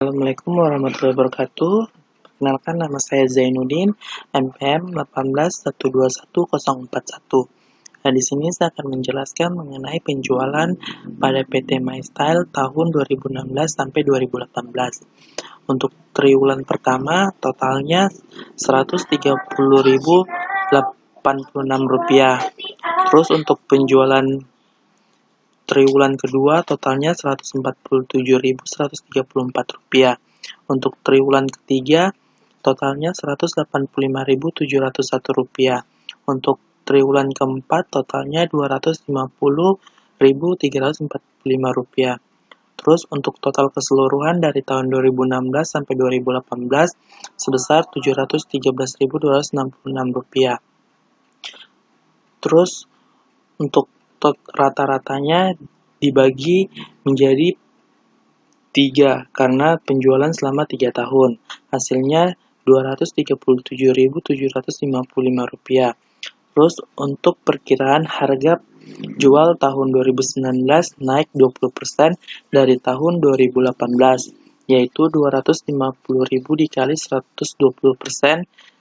Assalamualaikum warahmatullahi wabarakatuh. Perkenalkan, nama saya Zainuddin, NPM 18121041. Nah, di sini saya akan menjelaskan mengenai penjualan pada PT MyStyle tahun 2016 sampai 2018. Untuk triwulan pertama totalnya Rp130.086. Terus untuk penjualan triwulan kedua totalnya Rp147.134. Untuk triwulan ketiga totalnya Rp185.701. Untuk triwulan keempat totalnya Rp250.345. Terus untuk total keseluruhan dari tahun 2016 sampai 2018 sebesar Rp713.266. Terus untuk rata-ratanya dibagi menjadi 3 karena penjualan selama 3 tahun. Hasilnya Rp237.755. Terus untuk perkiraan harga jual tahun 2019 naik 20% dari tahun 2018, yaitu 250.000 dikali 120%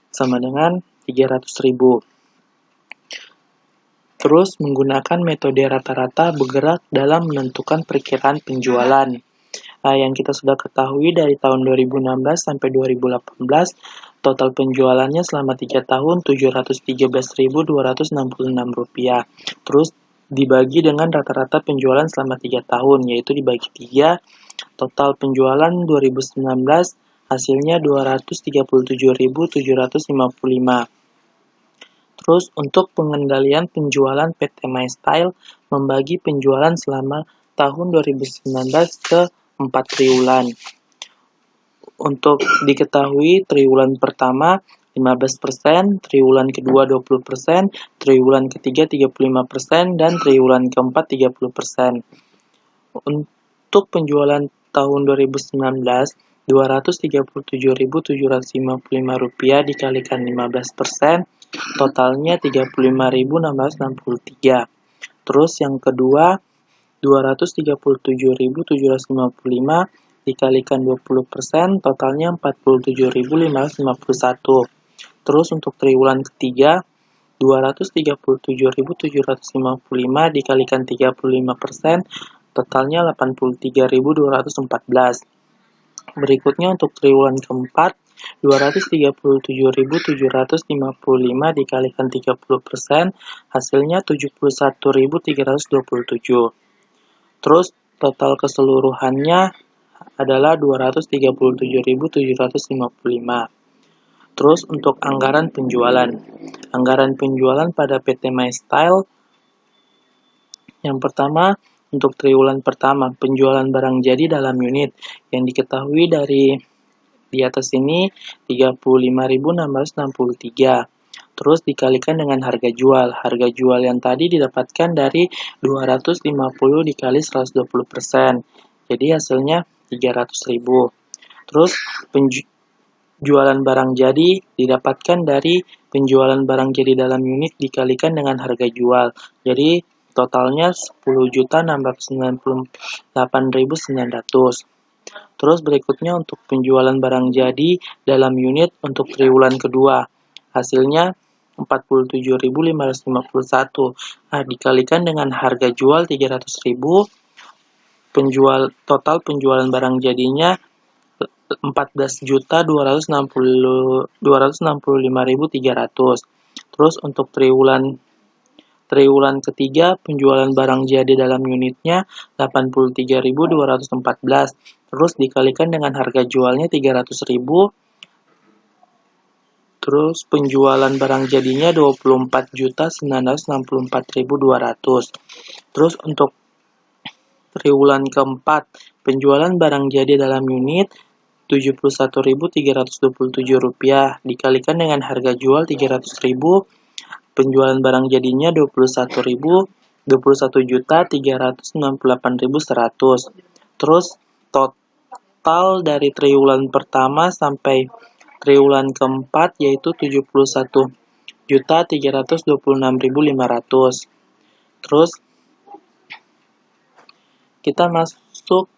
sama dengan 300.000. Terus menggunakan metode rata-rata bergerak dalam menentukan perkiraan penjualan. Yang kita sudah ketahui dari tahun 2016 sampai 2018, total penjualannya selama 3 tahun Rp713.266. Terus dibagi dengan rata-rata penjualan selama 3 tahun, yaitu dibagi 3, total penjualan 2019 hasilnya Rp237.755. Terus untuk pengendalian penjualan PT MyStyle membagi penjualan selama tahun 2019 ke 4 triwulan. Untuk diketahui triwulan pertama 15%, triwulan kedua 20%, triwulan ketiga 35%, dan triwulan keempat 30%. Untuk penjualan tahun 2019, Rp237.755 dikalikan 15%, totalnya Rp35.663. Terus yang kedua, Rp237.755 dikalikan 20%, totalnya Rp47.551. Terus untuk triwulan ketiga, Rp237.755 dikalikan 35%, totalnya Rp83.214. Berikutnya untuk triwulan keempat, Rp237.755 dikalikan 30%, hasilnya Rp71.327. Terus total keseluruhannya adalah Rp237.755. Terus untuk anggaran penjualan. Anggaran penjualan pada PT MyStyle yang pertama, untuk triwulan pertama, penjualan barang jadi dalam unit yang diketahui dari di atas ini Rp35.663. Terus dikalikan dengan harga jual. Harga jual yang tadi didapatkan dari 250 dikali 120%. Jadi hasilnya 300.000. Terus penjualan barang jadi didapatkan dari penjualan barang jadi dalam unit dikalikan dengan harga jual. Jadi totalnya Rp10.698.900. Terus berikutnya untuk penjualan barang jadi dalam unit untuk triwulan kedua. Hasilnya Rp47.551. Dikalikan dengan harga jual Rp300.000. Total penjualan barang jadinya Rp14.265.300. Terus untuk triwulan ketiga, penjualan barang jadi dalam unitnya Rp83.214. Terus dikalikan dengan harga jualnya Rp300.000. Terus penjualan barang jadinya Rp24.964.200. Terus untuk triwulan keempat, penjualan barang jadi dalam unit Rp71.327 dikalikan dengan harga jual Rp300.000. Penjualan barang jadinya Rp21.368.100. Terus total dari triwulan pertama sampai triwulan keempat yaitu Rp71.326.500. Terus kita masuk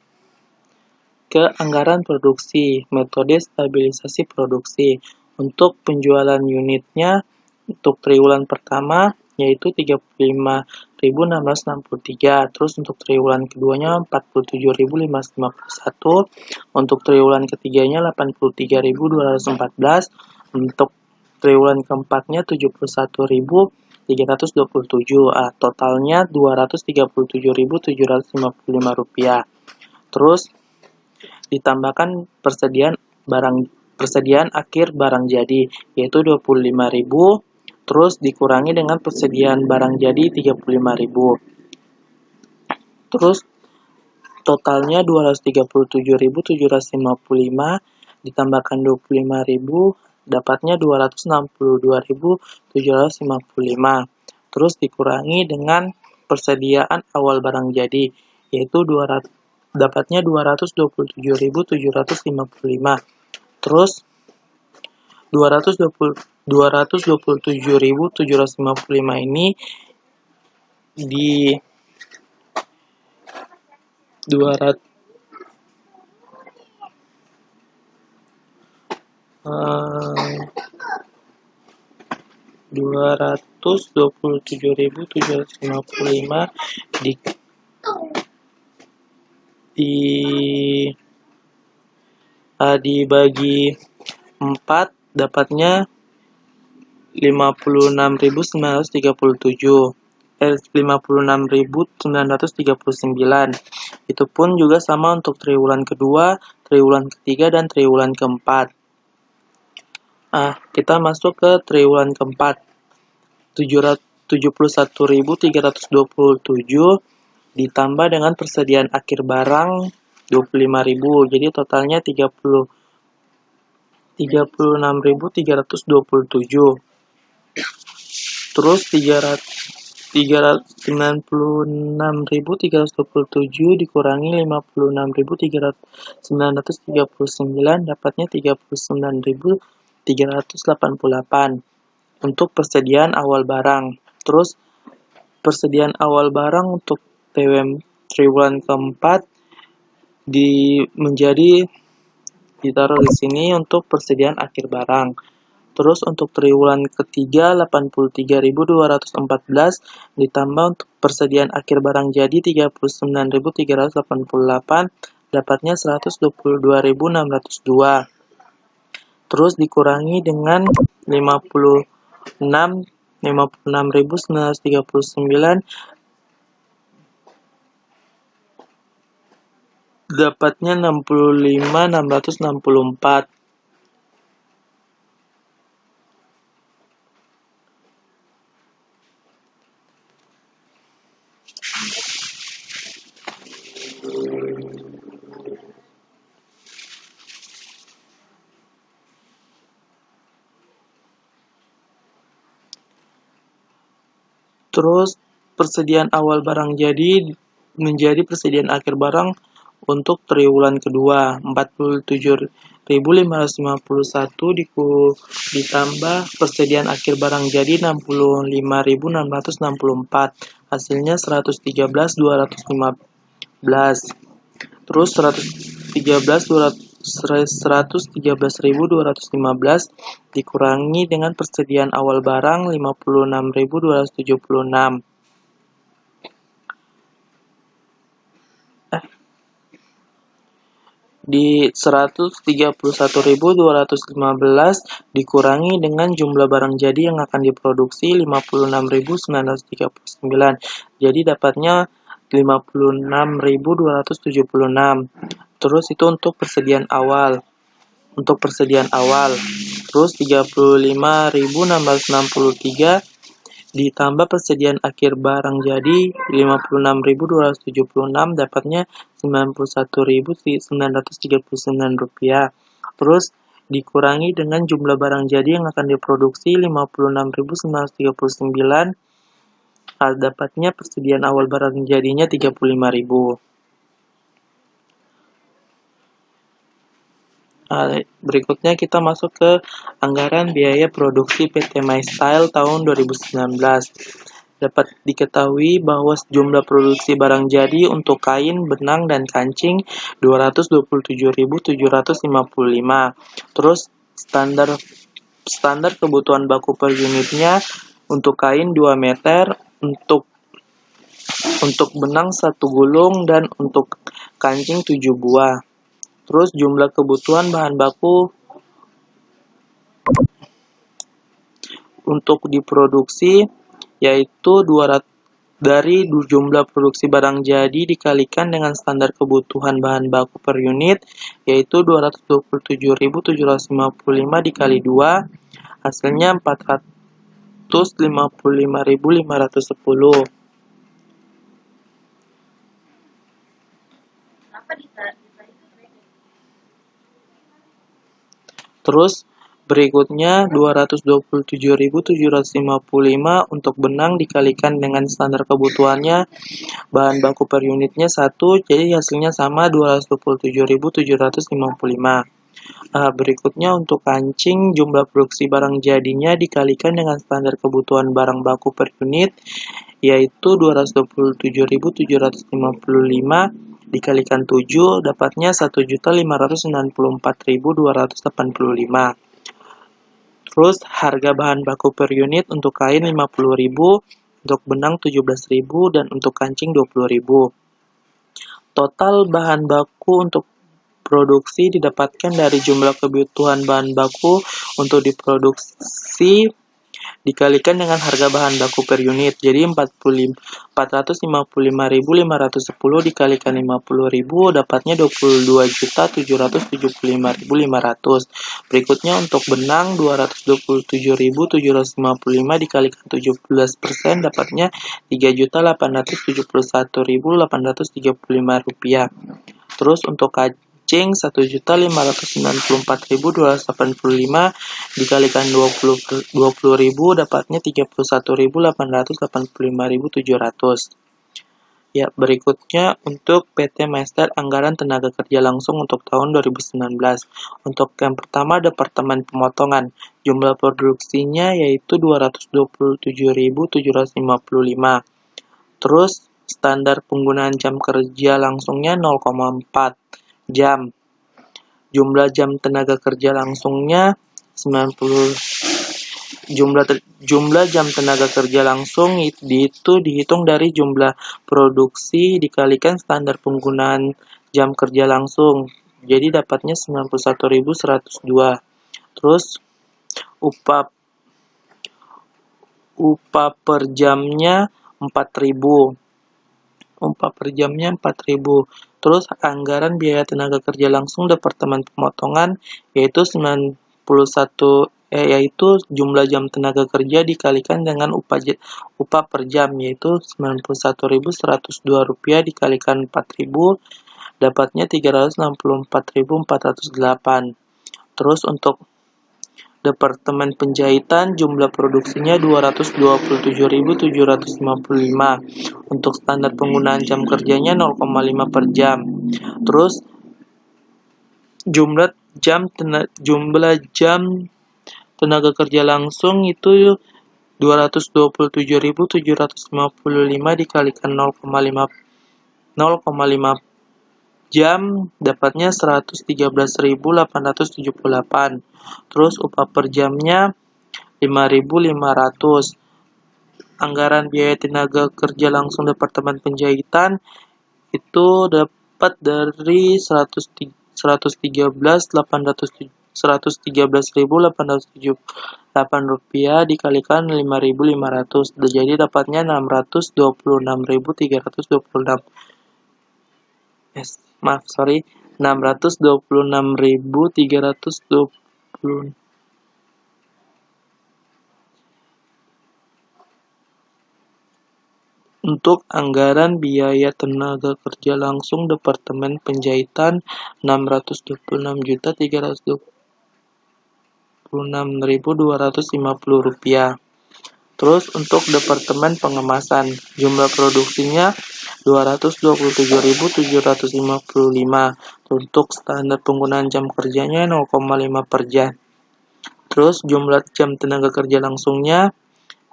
ke anggaran produksi, metode stabilisasi produksi. Untuk penjualan unitnya, untuk triwulan pertama yaitu 35.663, terus untuk triwulan keduanya 47.551, untuk triwulan ketiganya 83.214, untuk triwulan keempatnya 71.327, totalnya Rp237.755. Terus ditambahkan persediaan akhir barang jadi yaitu 25.000, terus dikurangi dengan persediaan barang jadi 35.000. Terus totalnya 237.755 ditambahkan 25.000 dapatnya 262.755. Terus dikurangi dengan persediaan awal barang jadi yaitu dapatnya 227.755. Terus 227.755 ini di 200 227.755 dibagi 4 dapatnya 56.937. 56.939. Itu pun juga sama untuk triwulan kedua, triwulan ketiga, dan triwulan keempat. Kita masuk ke triwulan keempat. 71.327 ditambah dengan persediaan akhir barang 25.000. Jadi totalnya 36.327. Terus 96.327 dikurangi 56.939 dapatnya 39.388 untuk persediaan awal barang. Terus persediaan awal barang untuk TWM triwulan keempat ditaruh di sini untuk persediaan akhir barang. Terus untuk triwulan ketiga 83.214 ditambah untuk persediaan akhir barang jadi 39.388 dapatnya 122.602. Terus dikurangi dengan 56.939 dapatnya 65.664. Terus persediaan awal barang jadi menjadi persediaan akhir barang untuk triwulan kedua 47.551 ditambah persediaan akhir barang jadi 65.664, hasilnya 113.215. Terus 113.215 dikurangi dengan persediaan awal barang 56.276. Di 131.215 dikurangi dengan jumlah barang jadi yang akan diproduksi 56.939. Jadi dapatnya 56.276. Terus itu untuk persediaan awal. Terus 35.663 ditambah persediaan akhir barang jadi 56.276 dapatnya 91.939 rupiah. Terus dikurangi dengan jumlah barang jadi yang akan diproduksi 56.939, dapatnya persediaan awal barang jadinya 35.000. Berikutnya kita masuk ke anggaran biaya produksi PT MyStyle tahun 2019. dapat diketahui bahwa jumlah produksi barang jadi untuk kain, benang, dan kancing 227.755. Terus standar kebutuhan baku per unitnya untuk kain 2 meter, untuk benang 1 gulung, dan untuk kancing 7 buah. Terus jumlah kebutuhan bahan baku untuk diproduksi yaitu 200 dari jumlah produksi barang jadi dikalikan dengan standar kebutuhan bahan baku per unit yaitu 227.755 dikali 2 hasilnya 455.510. Terus berikutnya 227.755 untuk benang dikalikan dengan standar kebutuhannya bahan baku per unitnya 1, jadi hasilnya sama 227.755. Berikutnya untuk kancing jumlah produksi barang jadinya dikalikan dengan standar kebutuhan barang baku per unit yaitu 227.755 dikalikan 7 dapatnya 1.594.285. Terus harga bahan baku per unit untuk kain 50.000, untuk benang 17.000, dan untuk kancing 20.000. Total bahan baku untuk produksi didapatkan dari jumlah kebutuhan bahan baku untuk diproduksi dikalikan dengan harga bahan baku per unit. Jadi 455.510 dikalikan 50.000 dapatnya 22.775.500. Berikutnya untuk benang 227.755 dikalikan 17% dapatnya 3.871.835 rupiah. Terus untuk kancing 1.594.285 dikalikan 20.000 dapatnya 31.885.700. Ya, berikutnya untuk PT Master Anggaran Tenaga Kerja Langsung untuk tahun 2019. Untuk yang pertama Departemen Pemotongan, jumlah produksinya yaitu 227.755. Terus standar penggunaan jam kerja langsungnya 0,4 jam. Jumlah jam tenaga kerja langsungnya 90. Jumlah jam tenaga kerja langsung itu dihitung dari jumlah produksi dikalikan standar penggunaan jam kerja langsung. Jadi dapatnya 91.102. Terus upah per jamnya 4.000. Upah per jamnya 4.000. Terus anggaran biaya tenaga kerja langsung Departemen Pemotongan yaitu yaitu jumlah jam tenaga kerja dikalikan dengan upah per jam yaitu 91.102 rupiah dikalikan 4.000 dapatnya 364.408. Terus untuk Departemen Penjahitan jumlah produksinya 227.755. Untuk standar penggunaan jam kerjanya 0,5 per jam. Terus jumlah jam tenaga kerja langsung itu 227.755 dikalikan 0,5 jam dapatnya 113.878. Terus upah per jamnya 5.500. Anggaran biaya tenaga kerja langsung Departemen Penjahitan itu dapat dari 113.878 rupiah dikalikan 5.500. Jadi dapatnya 626.326. 626.320. Untuk anggaran biaya tenaga kerja langsung Departemen Penjahitan 626.326.250 rupiah. Terus untuk Departemen Pengemasan jumlah produksinya 227.755. Untuk standar penggunaan jam kerjanya 0,5 per jam. Terus jumlah jam tenaga kerja langsungnya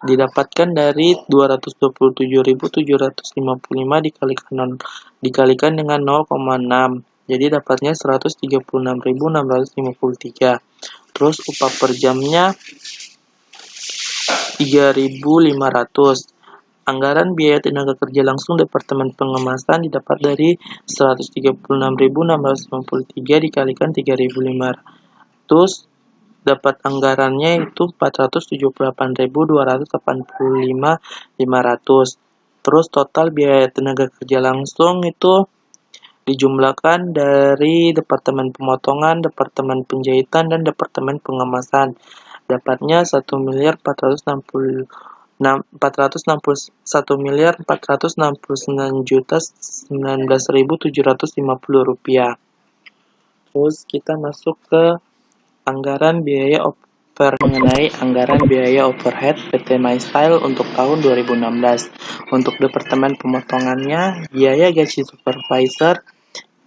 didapatkan dari 227.755 dikalikan dengan 0,6. Jadi dapatnya 136.653. Terus upah per jamnya 3.500. Anggaran biaya tenaga kerja langsung Departemen Pengemasan didapat dari 136.653 dikalikan 3.500, dapat anggarannya itu 478.285.500. Terus total biaya tenaga kerja langsung itu dijumlahkan dari Departemen Pemotongan, Departemen Penjahitan, dan Departemen Pengemasan. Dapatnya 1.469.419.750 rupiah. Terus kita masuk ke anggaran biaya mengenai anggaran biaya overhead PT MyStyle untuk tahun 2016. Untuk Departemen Pemotongannya, biaya gaji supervisor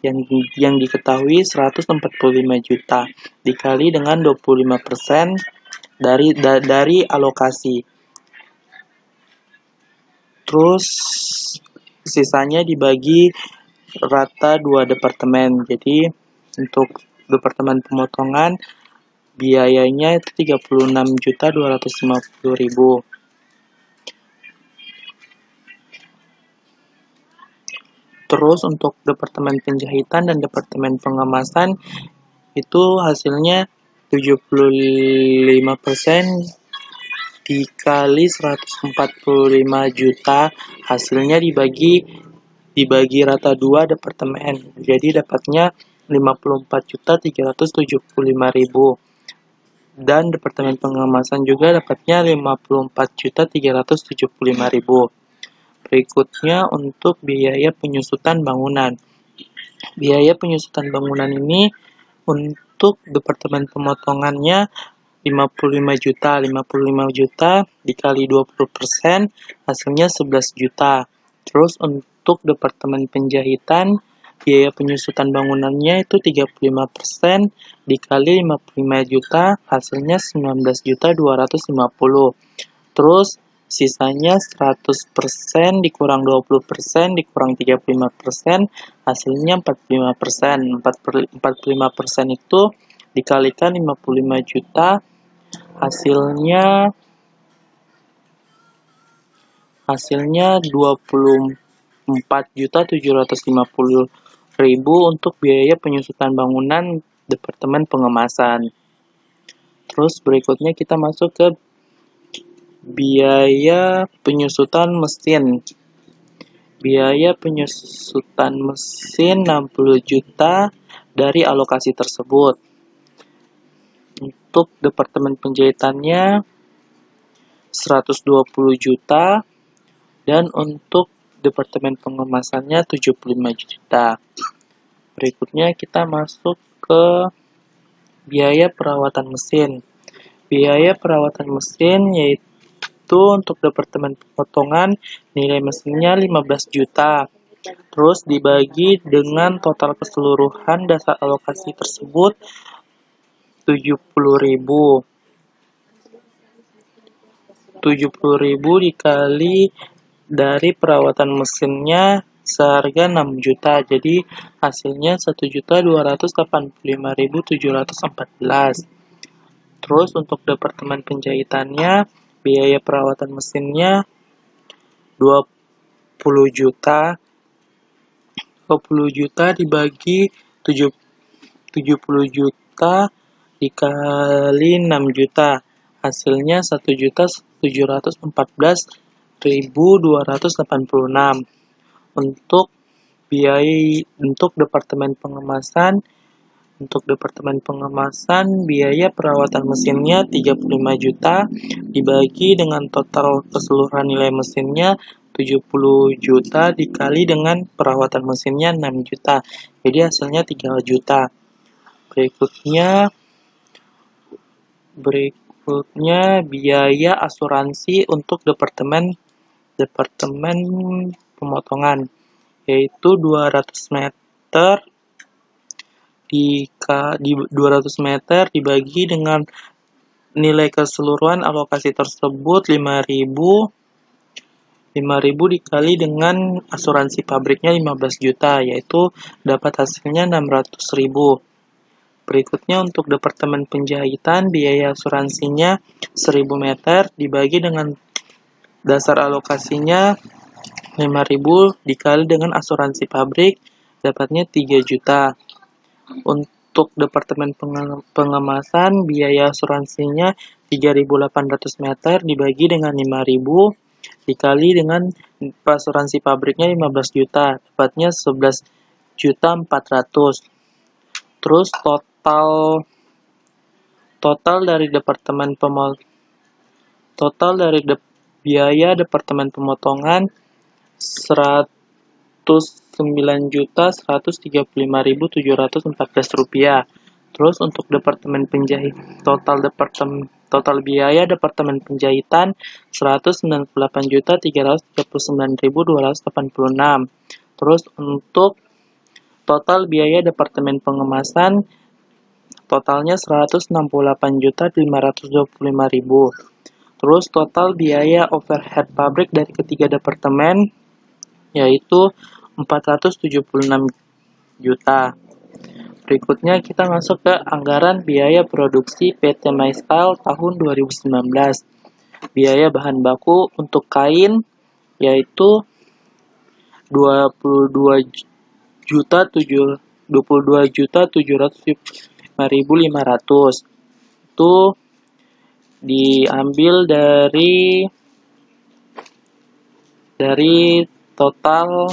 yang diketahui 145 juta dikali dengan 25% dari alokasi. Terus sisanya dibagi rata dua departemen. Jadi untuk Departemen Pemotongan biayanya itu 36.250.000. Terus untuk Departemen Penjahitan dan Departemen Pengemasan itu hasilnya 75% dikali 145 juta, hasilnya dibagi rata dua departemen. Jadi dapatnya 54.375.000. Dan Departemen Pengemasan juga dapatnya 54.375.000. Berikutnya untuk biaya penyusutan bangunan. Biaya penyusutan bangunan ini untuk Departemen Pemotongannya 55 juta dikali 20% hasilnya 11 juta. Terus untuk Departemen Penjahitan biaya penyusutan bangunannya itu 35% dikali 55 juta hasilnya 19.250. Terus sisanya 100% dikurang 20% dikurang 35% hasilnya 45%. 45% itu dikalikan 55 juta hasilnya 24.750.000 untuk biaya penyusutan bangunan Departemen Pengemasan. Terus berikutnya kita masuk ke biaya penyusutan mesin. Biaya penyusutan mesin 60 juta dari alokasi tersebut. Untuk Departemen Penjahitannya 120 juta dan untuk Departemen Pengemasannya 75 juta. Berikutnya kita masuk ke biaya perawatan mesin. Biaya perawatan mesin yaitu untuk Departemen Pemotongan nilai mesinnya 15 juta. Terus dibagi dengan total keseluruhan dasar alokasi tersebut 70.000. 70.000 dikali dari perawatan mesinnya seharga 6 juta. Jadi hasilnya 1.285.714. Terus untuk Departemen Penjahitannya biaya perawatan mesinnya 20 juta. 20 juta dibagi 70 juta dikali 6 juta. Hasilnya 1.714.286. Untuk biaya Departemen Pengemasan, biaya perawatan mesinnya 35 juta dibagi dengan total keseluruhan nilai mesinnya 70 juta dikali dengan perawatan mesinnya 6 juta. Jadi hasilnya 3 juta. Berikutnya biaya asuransi untuk Departemen Pemotongan yaitu 200 meter 200 meter dibagi dengan nilai keseluruhan alokasi tersebut 5.000 dikali dengan asuransi pabriknya 15 juta, yaitu dapat hasilnya 600.000. Berikutnya untuk departemen penjahitan, biaya asuransinya 1000 meter dibagi dengan dasar alokasinya 5.000 dikali dengan asuransi pabrik, dapatnya 3 juta. Untuk departemen pengemasan, biaya asuransinya 3.800 meter dibagi dengan 5.000 dikali dengan asuransi pabriknya 15 juta, dapatnya 11.400.000. Terus total dari biaya departemen pemotongan 109.135.714 rupiah. Terus untuk departemen penjahit total biaya departemen penjahitan 198.339.286. Terus untuk total biaya departemen pengemasan totalnya 168.525.000. Terus total biaya overhead pabrik dari ketiga departemen yaitu 476 juta. Berikutnya kita masuk ke anggaran biaya produksi PT MyStyle tahun 2019. Biaya bahan baku untuk kain yaitu 22.775.500. Itu diambil dari total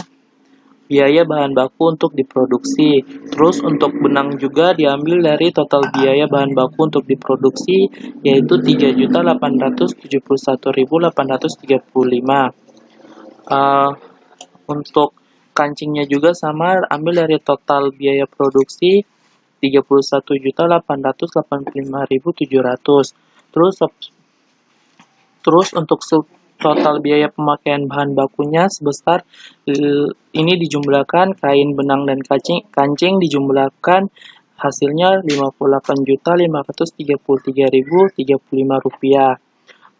biaya bahan baku untuk diproduksi. Terus untuk benang juga diambil dari total biaya bahan baku untuk diproduksi yaitu 3.871.835. Untuk kancingnya juga sama, ambil dari total biaya produksi 31.885.700. Terus untuk total biaya pemakaian bahan bakunya sebesar ini dijumlahkan kain, benang, dan kancing dijumlahkan hasilnya 58.533.035 rupiah.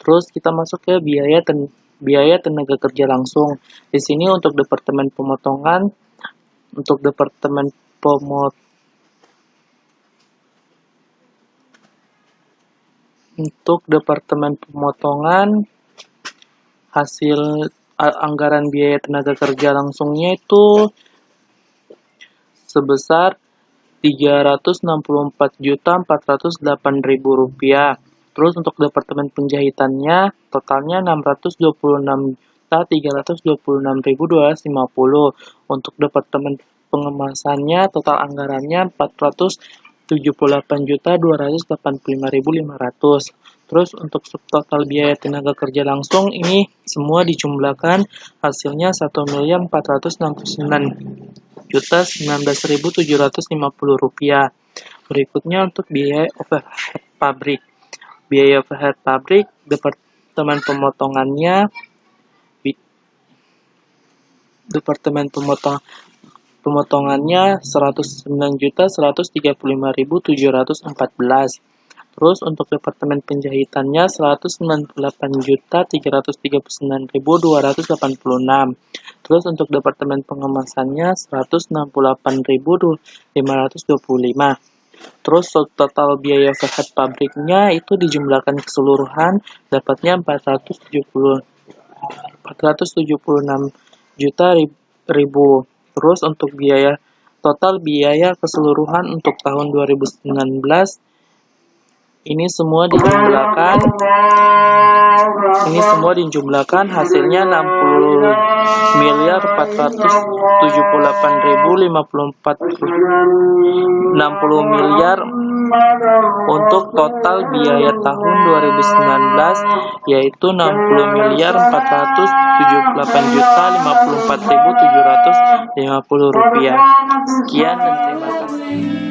Terus kita masuk ke biaya tenaga kerja langsung. Di sini untuk departemen pemotongan, hasil anggaran biaya tenaga kerja langsungnya itu sebesar 364.408.000 rupiah. Terus untuk departemen penjahitannya totalnya 626.326.250. Untuk departemen pengemasannya total anggarannya 478.285.500. Terus untuk subtotal biaya tenaga kerja langsung ini semua dijumlahkan hasilnya 1.469.019.750 rupiah. Berikutnya untuk biaya overhead pabrik. Biaya overhead pabrik departemen pemotongannya 109.135.714. Terus untuk departemen penjahitannya 198.339.286. Terus untuk departemen pengemasannya 168.525. Terus total biaya overhead pabriknya itu dijumlahkan keseluruhan dapatnya 476 juta ribu. Terus untuk total biaya keseluruhan untuk tahun 2019 ini semua dijumlahkan hasilnya 60 miliar untuk total biaya tahun 2019 yaitu 60.478.054.750 rupiah. Sekian dan terima kasih.